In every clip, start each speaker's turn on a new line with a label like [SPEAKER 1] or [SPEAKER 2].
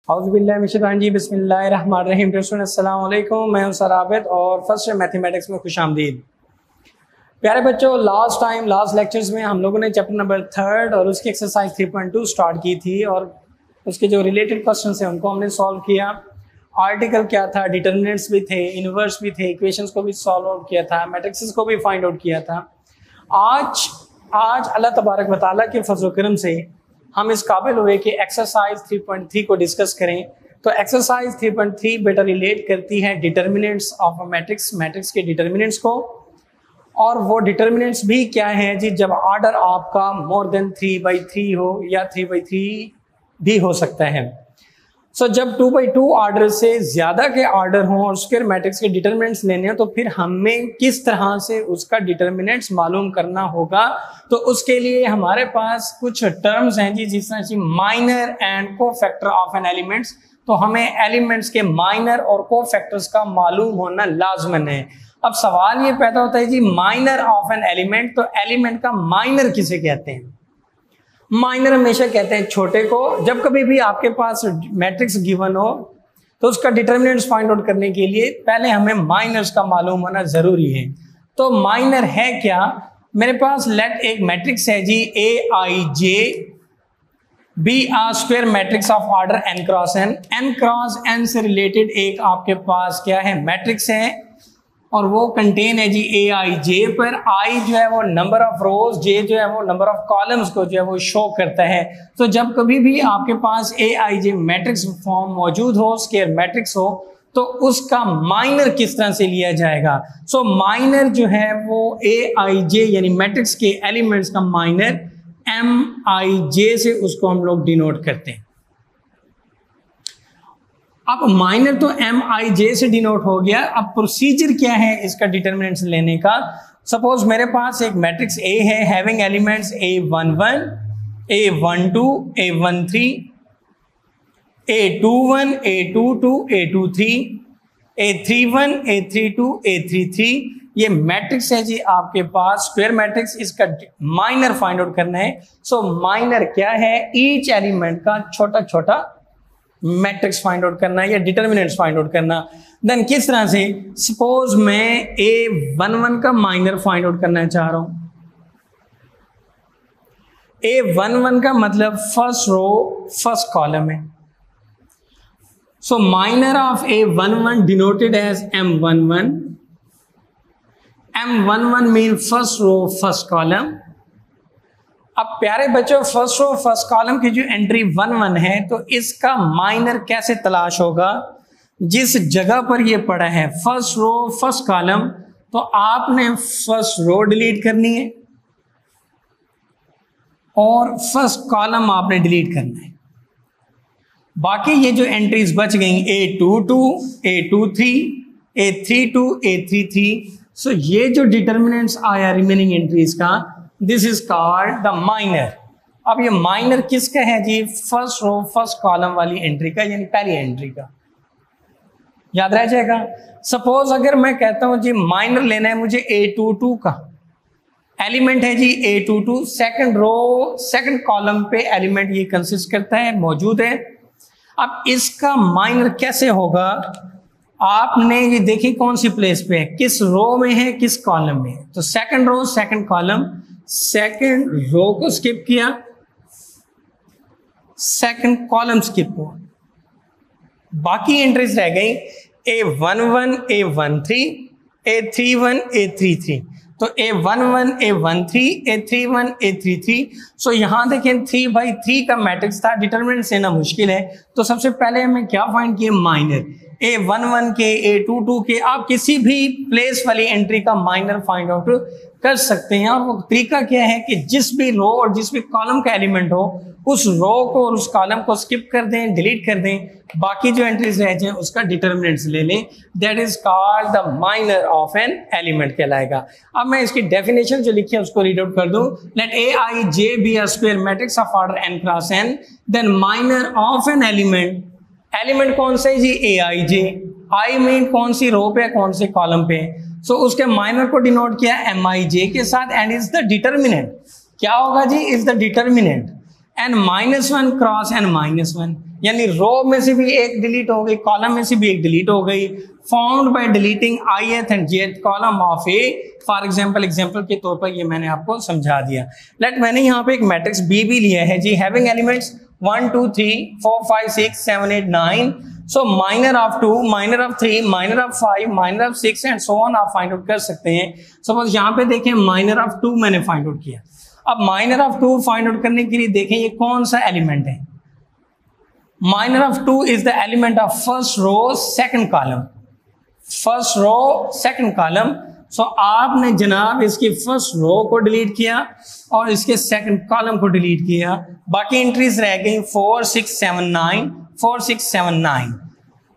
[SPEAKER 1] जी बिस्मिल्लाहिर्रहमानिर्रहीम। अस्सलाम वालेकुम, मैं हूं सर आबिद और फर्स्ट ईयर मैथमेटिक्स में खुशामदीद। प्यारे बच्चों, लास्ट लेक्चर्स में हम लोगों ने चैप्टर नंबर 3 और उसकी एक्सरसाइज 3.2 स्टार्ट की थी और उसके जो रिलेटेड क्वेश्चन हैं उनको हमने सॉल्व किया। आर्टिकल क्या था, डिटर्मिनेंट्स भी थे, इनवर्स भी थे, इक्वेशंस को भी सॉल्व आउट किया था, मैट्रिक्स को भी फाइंड आउट किया था। आज अल्लाह तबारक व तआला के फजल करम से हम इस काबिल हुए कि एक्सरसाइज 3.3 को डिस्कस करें। तो एक्सरसाइज 3.3 बेटा रिलेट करती है डिटर्मिनेंट्स ऑफ अ मैट्रिक्स के डिटर्मिनेंट्स को। और वो डिटर्मिनेंट्स भी क्या हैं जी, जब आर्डर आपका मोर देन 3/3 हो या 3/3 भी हो सकता है। सो जब 2/2 आर्डर से ज्यादा के आर्डर हों और उसके मैट्रिक्स के डिटर्मिनेंट्स लेने हैं तो फिर हमें किस तरह से उसका डिटर्मिनेंट्स मालूम करना होगा। तो उसके लिए हमारे पास कुछ टर्म्स हैं जी, जिस तरह से minor and cofactor of an elements. तो हमें एलिमेंट्स के माइनर और कोफैक्टर्स का मालूम होना लाजमन है। अब सवाल ये पैदा होता है जी, माइनर ऑफ एन एलिमेंट, तो एलिमेंट का माइनर किसे कहते हैं? माइनर हमेशा कहते हैं छोटे को। जब कभी भी आपके पास मैट्रिक्स गिवन हो तो उसका डिटर्मिनेंट्स फाइंड आउट करने के लिए पहले हमें माइनर्स का मालूम होना जरूरी है। तो माइनर है क्या? मेरे पास लेट एक मैट्रिक्स है जी Aij be a square matrix of order n cross n से रिलेटेड एक आपके पास क्या है, मैट्रिक्स है और वो कंटेन है जी Aij पर। I जो है वो नंबर ऑफ रोज, J जो है वो नंबर ऑफ कॉलम्स को जो है वो शो करता है। तो जब कभी भी आपके पास Aij मैट्रिक्स फॉर्म मौजूद हो, स्क्वायर मैट्रिक्स हो, तो उसका माइनर किस तरह से लिया जाएगा? सो माइनर जो है वो Aij यानी मैट्रिक्स के एलिमेंट्स का माइनर Mij से उसको हम लोग डिनोट करते हैं। अब माइनर तो Mij से डिनोट हो गया। अब प्रोसीजर क्या है इसका डिटर्मिनेंट्स लेने का? सपोज मेरे पास एक मैट्रिक्स A है having elements A11, A12, A13, A21, A22, A23, A31, A32, A33। ये मैट्रिक्स है जी आपके पास स्क्वायर मैट्रिक्स। इसका माइनर फाइंड आउट करना है। सो माइनर क्या है? ईच एलिमेंट का छोटा छोटा मैट्रिक्स फाइंड आउट करना है या डिटर्मिनेंट्स फाइंड आउट करना। देन किस तरह से? सपोज मैं A11 का माइनर फाइंड आउट करना चाह रहा हूं। A11 का मतलब फर्स्ट रो फर्स्ट कॉलम है। So minor of A11 denoted as M11। M11 mean first row first column. अब प्यारे बच्चों, फर्स्ट रो फर्स्ट कॉलम की जो एंट्री 1 है, तो इसका माइनर कैसे तलाश होगा? जिस जगह पर ये पड़ा है फर्स्ट रो फर्स्ट कॉलम, तो आपने फर्स्ट रो डिलीट करनी है और फर्स्ट कॉलम आपने डिलीट करना है। बाकी ये जो एंट्रीज बच गई A22, A23, A32, A33, सो ये जो डिटर्मिनेंट्स आया रिमेनिंग एंट्रीज का, this is called the minor. अब ये माइनर किसका है जी? फर्स्ट रो फर्स्ट कॉलम वाली एंट्री का, यानी पहली एंट्री का। याद रह जाएगा। सपोज अगर मैं कहता हूं जी माइनर लेना है मुझे A22 का, एलिमेंट है जी A22, second row second column पे एलिमेंट ये कंसिस्ट करता है, मौजूद है। अब इसका माइनर कैसे होगा? आपने ये देखी कौन सी प्लेस पे है, किस रो में है, किस कॉलम में है। तो second row second column, second row को स्किप किया, सेकंड कॉलम स्किप हुआ, बाकी एंट्रीज रह गई A11, A13, A31, A33। तो A11, A13, A31, A33। सो यहां देखें 3/3 का मैट्रिक्स था, डिटर्मिनेंट्स लेना मुश्किल है। तो सबसे पहले हमें क्या फाइंड किया? माइनर। A11 के, A22 के, आप किसी भी प्लेस वाली एंट्री का माइनर फाइंड आउट कर सकते हैं। और वो तरीका क्या है कि जिस भी रो और जिस भी कॉलम का एलिमेंट हो, उस रो को और उस कॉलम को स्किप कर दें, डिलीट कर दें, बाकी जो एंट्रीज रह जाए उसका डिटर्मिनेंट्स ले लें। That is called the minor of an element कहलाएगा। अब मैं इसकी डेफिनेशन जो लिखी है उसको रीड आउट कर दूं। Let Aij be a square matrix of order n cross n, then minor of an element. Element कौन से जी? Aij। I मीन कौन सी रो पे, कौन से कॉलम पे। सो उसके माइनर को डिनोट किया Mij के साथ, एंड इज द डिटर्मिनेंट। क्या होगा जी? Is the determinant. N -1 cross n -1, यानी रो में से भी एक डिलीट हो गई, कॉलम में से भी एक डिलीट हो गई, found by deleting ith and jth column of A. For example के तौर पर ये मैंने आपको समझा दिया। मैंने यहाँ पे एक मैट्रिक्स बी भी लिया है जी, having elements 1 2 3 4 5 6 7 8 9। So minor of 2, minor of 3, minor of 5, minor of 6 and so on आप फाइंड आउट कर सकते हैं। सपोज यहाँ पे देखें माइनर ऑफ 2 मैंने फाइंड आउट किया। अब माइनर ऑफ 2 फाइंड आउट करने के लिए देखें ये कौन सा एलिमेंट है। Minor of 2 is the element of first row second column, first row second column. So आपने जनाब इसकी फर्स्ट रो को डिलीट किया और इसके सेकंड कॉलम को डिलीट किया, बाकी एंट्रीज रह गई 4 6 7 9 4 6 7 9।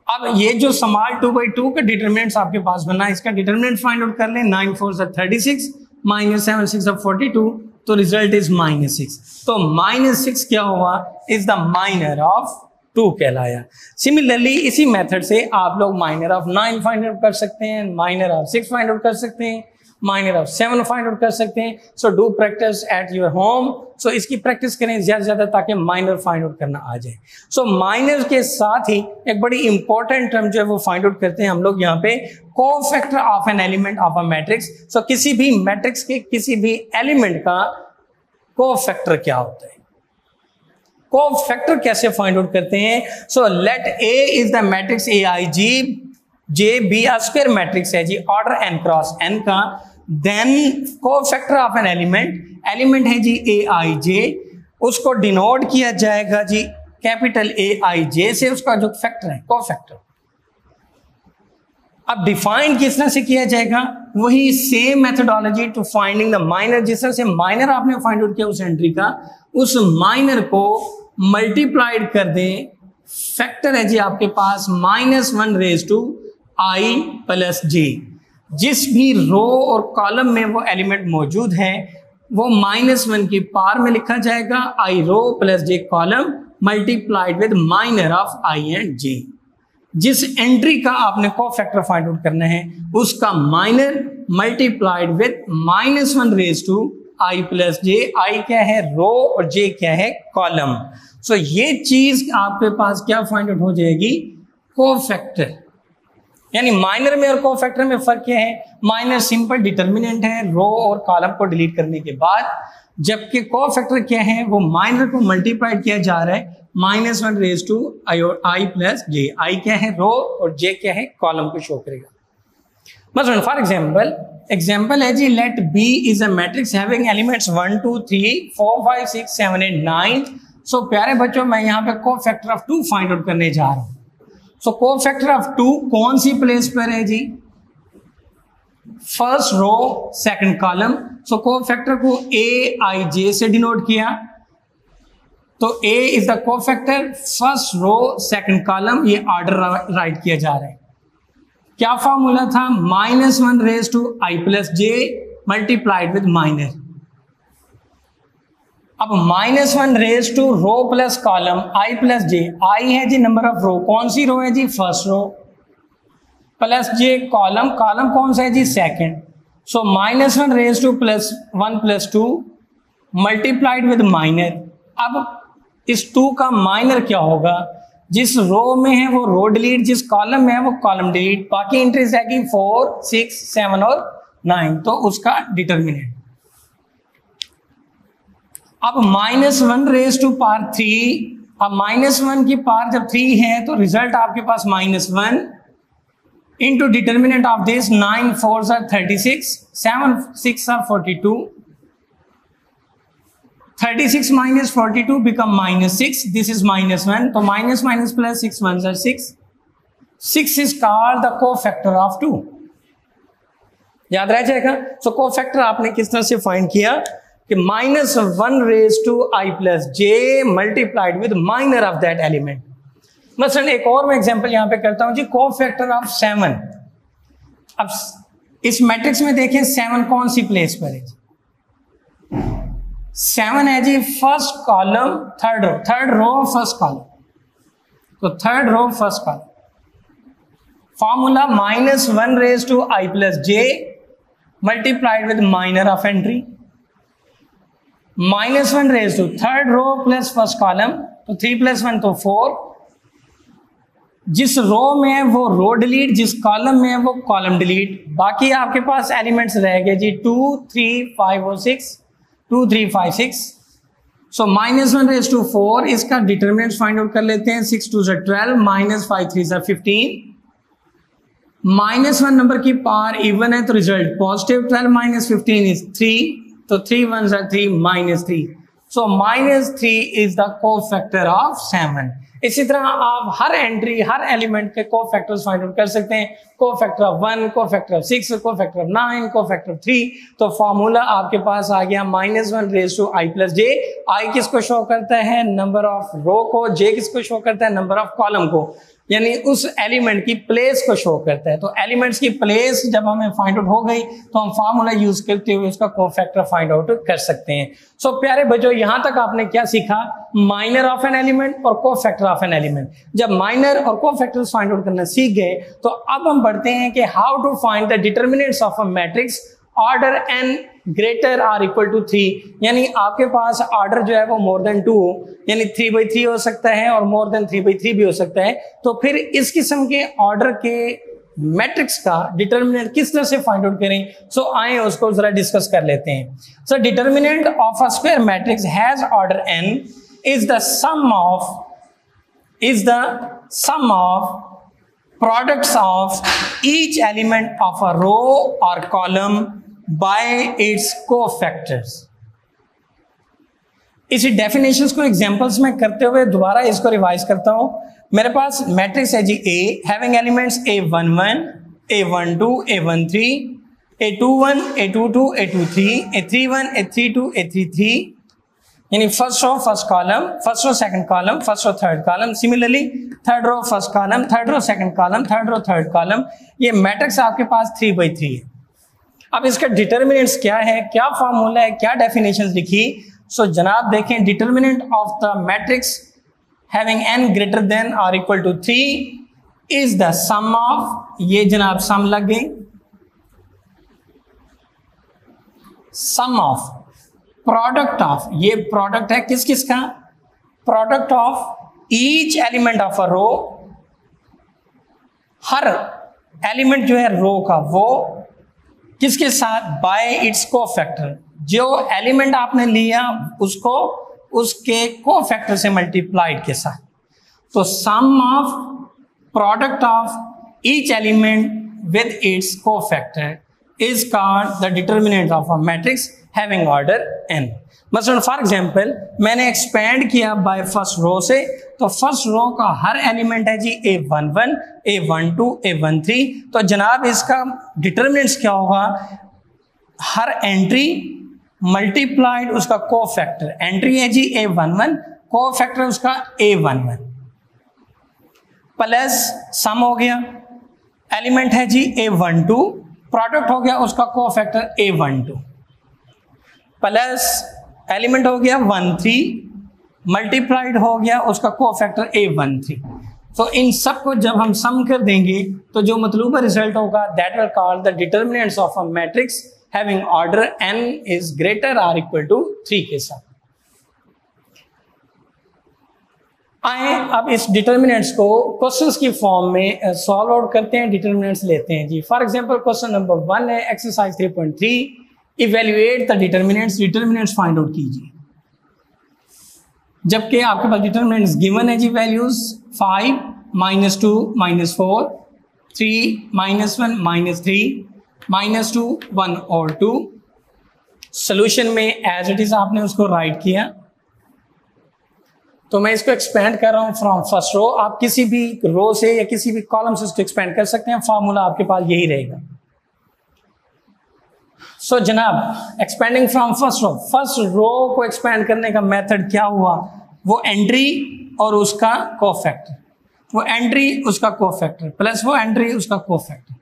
[SPEAKER 1] अब ये जो स्मॉल 2/2 का डिटरमिनेंट्स आपके पास बना, इसका डिटरमिनेंट फाइंड आउट कर लें। 9 4 36 -7 6 42, तो रिजल्ट इज -6। तो -6 क्या हुआ, इज द माइनर ऑफ 2 कहलाया। सिमिलरली इसी मेथड से आप लोग माइनर ऑफ 9 फाइंड आउट कर सकते हैं, माइनर ऑफ 6 फाइंड आउट कर सकते हैं, माइनर ऑफ 7 फाइंड आउट कर सकते हैं। So do practice at your home. So इसकी प्रैक्टिस करें ज्यादा से ज्यादा ताकि माइनर फाइंड आउट करना आ जाए। सो माइनर के साथ ही एक बड़ी इंपॉर्टेंट टर्म जो है वो फाइंड आउट करते हैं हम लोग यहाँ पे, cofactor of an element of a matrix. So किसी भी मैट्रिक्स के किसी भी एलिमेंट का कोफैक्टर क्या होता है, कोफैक्टर कैसे फाइंड आउट करते हैं। So let A is the matrix AIG, J be a square matrix है जी, ऑर्डर n क्रॉस n का। Then cofactor of an element है जी AIJ, उसको डिनोट किया जाएगा जी कैपिटल AIJ से, उसका जो फैक्टर है कोफैक्टर। अब डिफाइन किस तरह से किया जाएगा, वही same methodology to finding the minor. जिस तरह से माइनर आपने फाइंड आउट किया उस एंट्री का, उस माइनर को मल्टीप्लाइड कर दें। फैक्टर है जी आपके पास -1 raise to i plus j। जिस भी रो और कॉलम में वो एलिमेंट मौजूद है वो -1 की पार में लिखा जाएगा, i row plus j column multiplied with minor of i and j। जिस एंट्री का आपने कोफैक्टर फाइंड आउट करना है उसका minor multiplied with -1 raise to i plus j। i क्या है, रो, और j क्या है, कॉलम। सो ये चीज आपके पास क्या फाइंड आउट हो जाएगी, कोफैक्टर। यानी माइनर में और कोफैक्टर में फर्क क्या है, माइनर सिंपल डिटर्मिनेंट है रो और कॉलम को डिलीट करने के बाद, जबकि कोफैक्टर क्या है, वो माइनर को मल्टीप्लाइड किया जा रहा है -1 raise to i plus j। i क्या है, रो, और j क्या है, कॉलम को शो करेगा। मतलब फॉर एग्जाम्पल है जी, let B is a matrix having elements 1 2 3 4 5 6 7 8 9। So प्यारे बच्चों, मैं यहाँ पे कोफैक्टर ऑफ 2 फाइंड आउट करने जा रहा हूँ। सो कोफैक्टर ऑफ 2 कौन सी प्लेस पर है जी, first row second column. So cofactor को AIJ से डिनोट किया, तो A is the cofactor, first row second column, ये ऑर्डर राइट किया जा रहा है। क्या फॉर्मूला था, -1 raise to i plus j multiplied with minor. अब -1 raise to row plus column i plus j, i है जी नंबर ऑफ रो, कौन सी रो है जी, first row, plus j column, column कौन सा है जी, second. So -1 raise to +1 + 2 multiplied with minor. अब इस 2 का माइनर क्या होगा, जिस रो में है वो रो डिलीट, जिस कॉलम में है वो कॉलम डिलीट, बाकी एंट्रीज आएगी 4 6 7 और 9, तो उसका डिटर्मिनेंट। अब -1 रेज टू पावर 3, अब -1 की पावर जब 3 है तो रिजल्ट आपके पास -1 into determinant of this, 9 4 are 36, 7 6 are 42, 36 minus 42 become -6, this is -1, तो minus plus 6 1s are 6, 6 is called the cofactor of 2, याद रह जाएगा। सो कोफैक्टर आपने किस तरह से फाइंड किया कि -1 raise to i plus j multiplied with minor of that element. मसलन एक और मैं एग्जांपल यहां पे करता हूं जी, कोफैक्टर ऑफ 7। अब इस मैट्रिक्स में देखें 7 कौन सी प्लेस पर है, 7 है जी first column third row first column, तो third row first column. Formula -1 raise to i plus j multiplied with minor of entry. -1 raise to third row plus first column, तो 3 + 1 तो 4, जिस रो में है वो रो डिलीट, जिस कॉलम में है वो कॉलम डिलीट, बाकी आपके पास एलिमेंट्स रह गए जी 2, 3, 5 और 6, 2, 3, 5, 6। सो -1 रेज टू 4, इसका डिटरमिनेंट फाइंड आउट कर लेते हैं। 6 2 से 12, -5 3 से 15, -1 नंबर की पावर इवन है तो रिजल्ट पॉजिटिव, 12 - 15 इज 3, तो 3 1 are 3, -3। So -3 is the cofactor of 7। इसी तरह आप हर एंट्री, हर एलिमेंट के कोफैक्टर्स फाइंड आउट कर सकते हैं। Cofactor of 1, cofactor of 6, cofactor of 9, cofactor of 3। तो फॉर्मूला आपके पास आ गया -1 raise to i + j। i किसको शो करता है? नंबर ऑफ रो को। j किसको शो करता है? नंबर ऑफ कॉलम को, यानी उस एलिमेंट की प्लेस को शो करता है। तो एलिमेंट्स की प्लेस जब हमें फाइंड आउट हो गई तो हम फार्मूला यूज करते हुए उसका कोफैक्टर फाइंड आउट कर सकते हैं। सो प्यारे बच्चों, यहां तक आपने क्या सीखा? माइनर ऑफ एन एलिमेंट और कोफैक्टर ऑफ एन एलिमेंट। जब माइनर और कोफैक्टर्स फाइंड आउट करना सीख गए तो अब हम बढ़ते हैं कि how to find the determinants of a matrix order n greater or equal to 3। यानी आपके पास ऑर्डर जो है वो मोर देन 2, यानी 3/3 हो सकता है और मोर देन 3/3 भी हो सकता है। तो फिर इस किस्म के ऑर्डर के मैट्रिक्स का डिटरमिनेंट किस तरह से फाइंड आउट करें? सो आए उसको जरा डिस्कस कर लेते हैं। So determinant of a square matrix has order n is the sum of products of each element of a row or column by its cofactors। इसी डेफिनेशंस को एग्जांपल्स में करते हुए दोबारा इसको रिवाइज करता हूं। मेरे पास मैट्रिक्स है जी A having elements A11, A12, A13, A21, A22, A23, A31, A32, A33, यानी first row first column, first row second column, first row third column. Similarly third row first column, third row second column, third row third column. ये matrix आपके पास 3/3 है। अब इसका determinants क्या है, क्या फॉर्मूला है, क्या डेफिनेशंस लिखी? सो जनाब देखें, determinant of the matrix having n greater than और equal to 3 is the sum of, ये जनाब सम लग गई, सम ऑफ प्रोडक्ट ऑफ, ये प्रोडक्ट है किस किस का? Product of each element of a row, हर एलिमेंट जो है रो का वो किसके साथ? By its cofactor. जो एलिमेंट आपने लिया उसको उसके कोफैक्टर से मल्टीप्लाइड के साथ। तो sum of product of each element with its cofactor is called the determinant of a matrix having order n। मतलब फॉर एग्जाम्पल मैंने एक्सपेंड किया बाय फर्स्ट रो से, तो फर्स्ट रो का हर एलिमेंट है जी A11, A12, A13। तो जनाब इसका डिटरमिनेंट्स क्या होगा? हर एंट्री मल्टीप्लाइड उसका कोफैक्टर। एंट्री है जी A11, कोफैक्टर उसका A11 प्लस सम हो गया, एलिमेंट है जी A12, प्रोडक्ट हो गया उसका कोफैक्टर A12 प्लस एलिमेंट हो गया 13, मल्टीप्लाइड हो गया उसका कोफैक्टर A13। तो इन सब को जब हम सम कर देंगे तो जो मतलूबा रिजल्ट होगा that will call the determinants of a matrix having order n is greater or equal to 3 के साथ। आए अब इस डिटरमिनेंट्स को क्वेश्चंस की फॉर्म में सॉल्व आउट करते हैं, डिटरमिनेंट्स लेते हैं जी। फॉर एग्जांपल क्वेश्चन नंबर 1 है exercise 3.3, evaluate the determinants. Determinants find out कीजिए, जबकि आपके पास डिटरमिनेंट्स गिवन है जी वैल्यूज 5, -2, -4, 3, -1, -3, -2, 1 और 2। सोल्यूशन में एज इट इज आपने उसको राइट किया। तो मैं इसको एक्सपेंड कर रहा हूं फ्रॉम फर्स्ट रो। आप किसी भी रो से या किसी भी कॉलम से इसको एक्सपेंड कर सकते हैं, फॉर्मूला आपके पास यही रहेगा। सो जनाब एक्सपेंडिंग फ्रॉम फर्स्ट रो को एक्सपेंड करने का मेथड क्या हुआ? वो एंट्री और उसका कोफैक्टर, वो एंट्री उसका कोफैक्टर प्लस वो एंट्री उसका कोफैक्टर।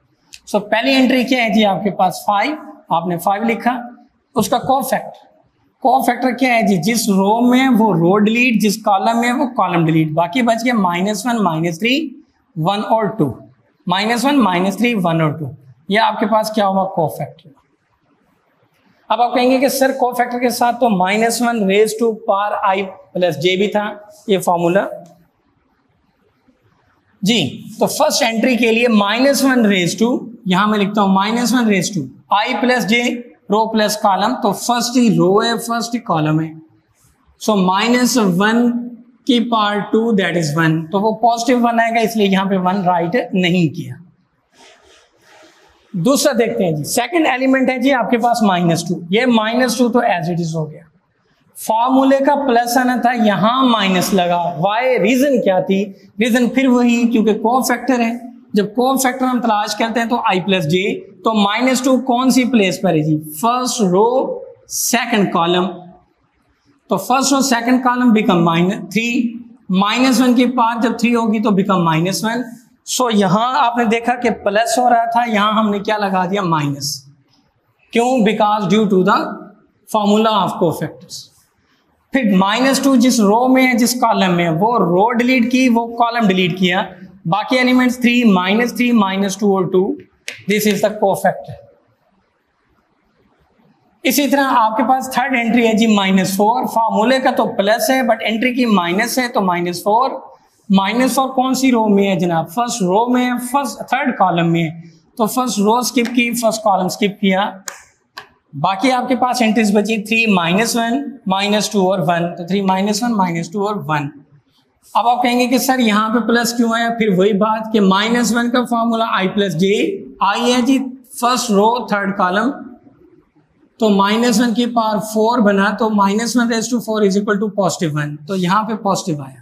[SPEAKER 1] सो पहली एंट्री क्या है जी आपके पास 5, आपने 5 लिखा, उसका कोफैक्टर, कोफैक्टर क्या है जी? जिस रो में वो रो डिलीट, जिस कॉलम में वो कॉलम डिलीट। बाकी बच गया -1, -3, 1 और 2, -1, -3, 1 और 2। ये आपके पास क्या होगा? कोफैक्टर। अब आप कहेंगे कि सर कोफैक्टर के साथ तो -1 raise to power i plus J भी था, ये फॉर्मूला जी। तो फर्स्ट एंट्री के लिए -1 रेज टू, यहां मैं लिखता हूं -1 raise to i plus J, row plus column, तो फर्स्ट ही रो है फर्स्ट ही कॉलम है, सो -1 की पावर 2 दैट इज 1, तो वो पॉजिटिव 1 आएगा, इसलिए यहां पे 1 राइट नहीं किया। दूसरा देखते हैं जी, सेकंड एलिमेंट है जी आपके पास -2, ये -2 तो एज इट इज हो गया, फॉर्मूले का प्लस आना था, यहां माइनस लगा, वाई रीजन क्या थी, रीजन फिर वही, क्योंकि कोफैक्टर है, जब कोफैक्टर हम तलाश करते हैं तो i प्लस जे, तो -2 कौन सी प्लेस पर है जी, फर्स्ट रो सेकंड कॉलम, तो first row second column become -3, -1 की पावर जब 3 होगी तो बिकम -1, सो यहां आपने देखा कि प्लस हो रहा था, यहां हमने क्या लगा दिया माइनस, क्यों, because due to the formula of cofactors. फिर -2 जिस रो में है, जिस कॉलम में, वो रो डिलीट की, वो कॉलम डिलीट किया, बाकी एलिमेंट्स 3, -2 और 2, दिस इज द कोफैक्टर। इसी तरह आपके पास थर्ड एंट्री है जी -4, फॉर्मूले का तो प्लस है बट एंट्री की माइनस है, तो -4, -4 कौन सी रो में है जनाब, फर्स्ट रो में है, फर्स्ट थर्ड कॉलम में है, तो फर्स्ट रो स्किप की, फर्स्ट कॉलम स्किप किया, बाकी आपके पास एंट्रीज बची 3, -1, -2 और 1, तो 3, -1, -2 और 1। अब आप कहेंगे कि सर यहाँ पे प्लस क्यों आया, फिर वही बात कि -1 का formula i plus J, I है जी फर्स्ट रो थर्ड कॉलम, तो -1 की पावर 4 बना, तो -1 raise to 4 is equal to +1, तो यहाँ पे पॉजिटिव आया।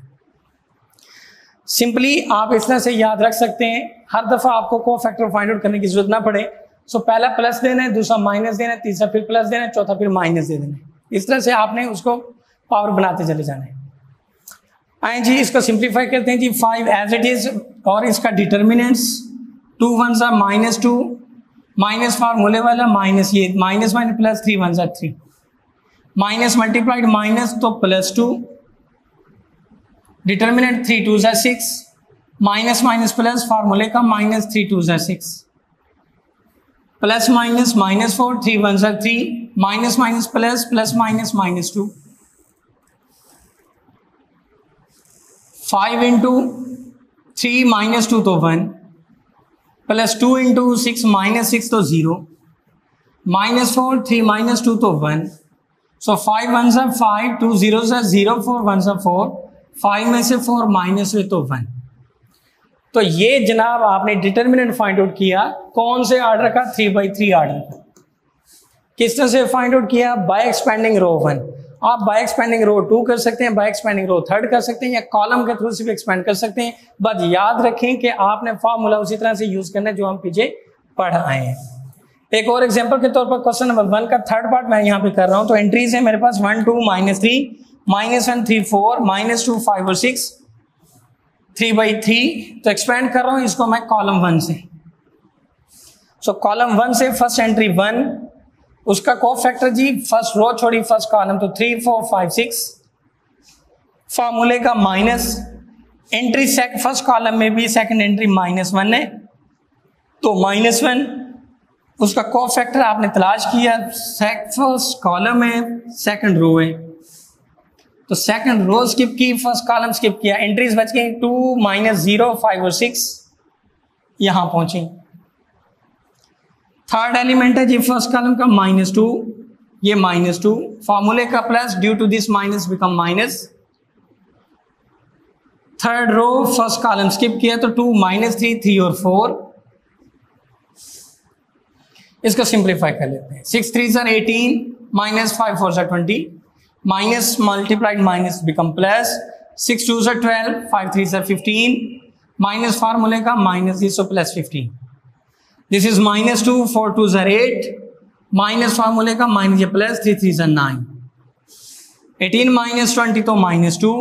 [SPEAKER 1] सिंपली आप इस तरह से याद रख सकते हैं, हर दफा आपको कोफैक्टर फाइंड आउट करने की जरूरत ना पड़े, सो पहला प्लस देना है, दूसरा माइनस देना है, तीसरा फिर प्लस देना है, चौथा फिर माइनस दे देना है, इस तरह से आपने उसको पावर बनाते चले जाना है। आए जी इसको सिंप्लीफाई करते हैं जी, 5 एज इट इज, और इसका डिटर्मिनेंट्स 2 1s are -2, माइनस फार्मूले वाला माइनस, ये minus plus 3 1s are 3, minus multiplied minus तो +2, determinant 3 2s are 6, minus minus plus फार्मूले का -3 2s are 6, plus minus -4 3 1s are 3, minus minus plus plus minus -2, 5 into 3 -2 तो 1, plus 2 into 6 -6 तो 0, -4 3 -2 तो 1, सो 5 1s are 5, 2 0s are 0, 4 1s are 4, 5 में से 4 minus हुए तो 1। तो ये जनाब आपने डिटर्मिनेंट फाइंड आउट किया, कौन से आर्डर का, 3/3 आर्डर का। किस तरह से फाइंड आउट किया, बाय एक्सपेंडिंग रो 1, आप बाय एक्सपेंडिंग रो 2 कर सकते हैं, बाय एक्सपेंडिंग रो 3 कर सकते हैं, या कॉलम के थ्रू से भी एक्सपेंड कर सकते हैं, बस याद रखें कि आपने फार्मूला उसी तरह से यूज करना है जो हम पीछे पढ़ आए हैं। एक और एग्जांपल के तौर पर क्वेश्चन नंबर 1 का थर्ड पार्ट मैं यहाँ पे कर रहा हूँ, तो एंट्रीज है मेरे पास 1 2 -3 -1 3 4 -2 5 और 6 3/3, तो एक्सपेंड कर रहा हूँ इसको मैं कॉलम 1 से, सो कॉलम 1 से फर्स्ट एंट्री 1, उसका कोफैक्टर जी फर्स्ट रो छोड़ी फर्स्ट कॉलम, तो 3 4 5 6, फॉर्मूले का माइनस, एंट्री फर्स्ट कॉलम में भी सेकंड एंट्री -1 है, तो -1, उसका कोफैक्टर आपने तलाश किया, फर्स्ट कॉलम है सेकंड रो है, तो सेकंड रो स्किप की, फर्स्ट कॉलम स्किप किया, एंट्रीज बच गई 2 -0 5 और 6, यहां पहुंची। थर्ड एलिमेंट है जी फर्स्ट कॉलम का -2, ये -2, फॉर्मूले का plus, due to this minus become minus, third row first column skip किया, तो 2 -3 3 और 4, इसको सिंप्लीफाई कर लेते हैं, 6 3s are 18, -5 4s are 20, minus multiplied minus become plus, 6 2s are 12, 5 3s are 15, minus फार्मूले का minus, so plus 15, this is -2 4 2s are 8, minus फार्मूले का माइनस, ये प्लस 3 3s are 9, 18 -20 तो -2,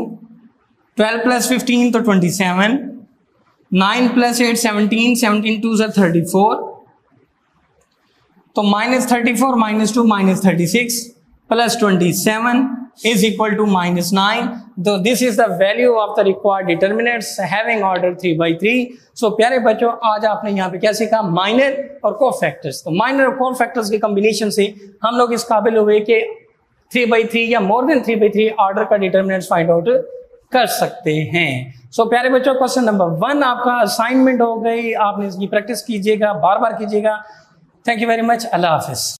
[SPEAKER 1] 12 + 15 तो 27, 9 + 8 17, 17 2s are 34, तो -34 -2 -36 + 27, is equal to -9. So this is the value of the required determinants having order 3/3. So प्यारे बच्चों, आज आपने यहाँ पे क्या सीखा? माइनर और कोफैक्टर्स। तो माइनर और कोफैक्टर्स के कॉम्बिनेशन से हम लोग इस काबिल हुए कि 3/3 या मोर देन 3/3 ऑर्डर का डिटर्मिनेंट्स फाइंड आउट कर सकते हैं। सो प्यारे बच्चों, क्वेश्चन नंबर 1 आपका असाइनमेंट हो गई, आपने इसकी प्रैक्टिस कीजिएगा, बार बार कीजिएगा। Thank you very much. Allah Hafiz.